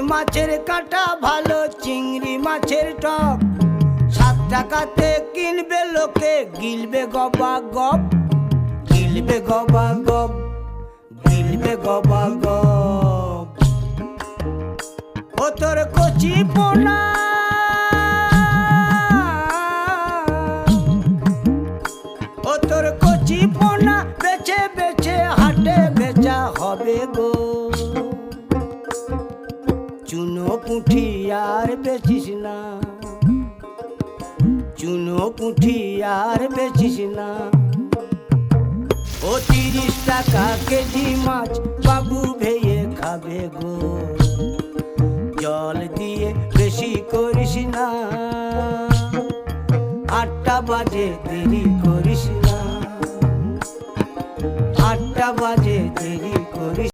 মাছের কাঁটা ভালো চিংড়ি মাছের টক 7 টাকাতে কিনবে লোকে গিলবে গবা গপ গিলবে গবা গপ গিলবে গবা গপ ও তোর কচি পোনা ও তোর কচি পোনা বেছে বেছে হাটে বেচা হবে গো চুনো পুঁঠি আর বেচিস না চুনো পুঁঠি আর বেচিস না ও 30 টাকা কেজি মাছ বাবু ভেয়ে খাবে গো জল দিয়ে বেশি করিস না 8টা বাজে দেরি